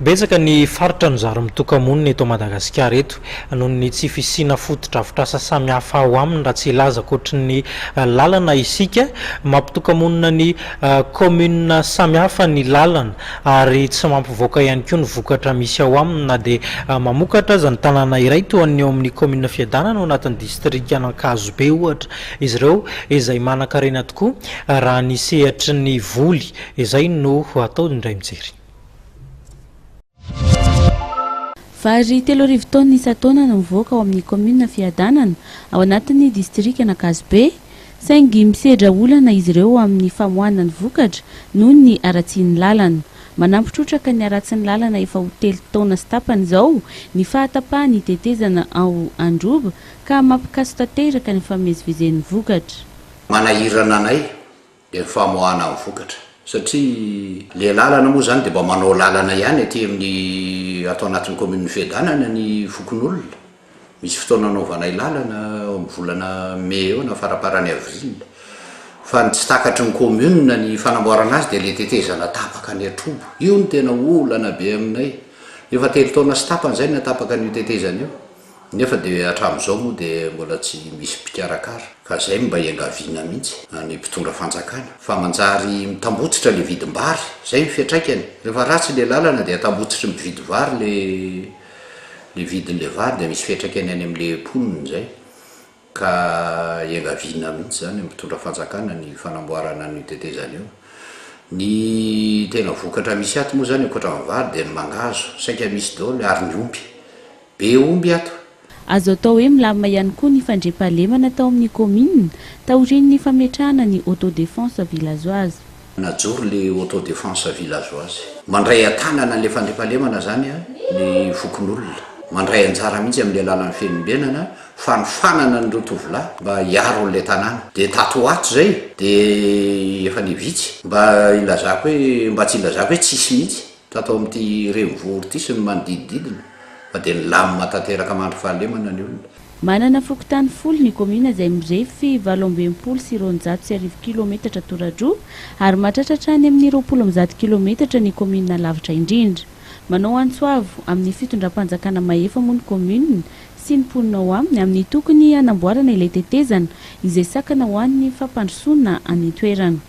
Betsaka ny faritra ny zary mitoka-monina eto Madagasikara eto noho ny tsy fisiana fotodrafitrasa samihafa ao aminy raha tsy ilaza koatrin'ny lalana isika mampitoka-monina ny kaomina samihafa ny lalana ary tsy mampivoaka ihany koa ny vokatra misy ao aminy na dia mamokatra aza ny tanàna iray toa ny eo amin'ny Com Fiadanana ao anatin'ny distrikan'Ankazobe ohatra izy ireo izay manan-karena tokoa raha ny sehatry ny voly izay no atao indray mijery. Vary 3 taona isan-taona no mivoaka ao amin'ny Com Fiadanana ao anatin'ny distrikan'Ankazobe saingy misedra olana izy ireo amin'ny famoahana ny vokatra noho ny haratsian'ny lalana. Manampitrotraka ny haratsian'ny lalana efa ho 3 taona sy tapany izao ny fahatapahany hitetezana ao Androba ka mampikaso tanteraka ny fivezivezen'ny vokatra. Manahirana anay dia famoahana ny vokatra satria le lalana moa zany dia mba manao lalana ihany aty amin'ny atao anatin'ny Com Fiadanana ny vokon'olona. Misy fotoana anaovanay lalana amin'ny volana Mai eo na faraparany avril. Fa tsy takatry ny commune ny fanamboarana azy dia le tetezana tapaka ny atrobo. Io ny tena olana be aminay. Efa 3 taona sy tapany zay natapaka ny tetezana io. Nefa dia hatramin'izao moa dia mbola tsy misy mpikarakara. Ka zay mba iangaviana mihitsy ny mpitondra fanjakana. Fa manjary mitambotsitra le vidim-bary, zay fiatraikany. Rehefa ratsy le lalana dia tambotsitra mividy vary le vidin'le vary dia misy fiatraikany any amin'le mponiny zay. Ka iangaviana mihitsy zany mpitondra fanjakana ny fanamboarana ny tetezana io. Ny tena vokatra misy ato moa zany ankoatra ny vary dia ny mangazo, saika misy daholo ary ny omby. Be omby ato. Azo atao hoe milamina ihany koa ny fandriampahalemana tao amin'ny commune taorian'ny fametrahana ny autodéfense villageoise. Najoro le autodéfense villageoise. Mandray atanana le fandriampahalemana zany ny vokon'olona. Mandray anjara mihitsy amin'le lalan'ny fiainam-benana fanofanana n'ireo tovolahy mba hiaro an'le tanàna. Dia tato ato zay dia efa ny vitsy mba ilazako hoe mba tsy ilazako hoe tsisy mihitsy tato amin'ity renivohitra ity sy ny manodidididina. Fa dia ny lamina tanteraka mandro fahalemana ny olona. Manana fokontany folo ny commune izay mirefy 820 kilometatra toradroa ary mahatratratra any amin'ny 20 kilometatra ny commune lavitra indrindra. Manao antsoavo amin'ny fitondram-panjakana mahefa moa ny commune sy ny mponina ao aminy amin'ny tokony hanamboarana ilay tetezana izay sakana ho an'ny fampandrosoana any toerana.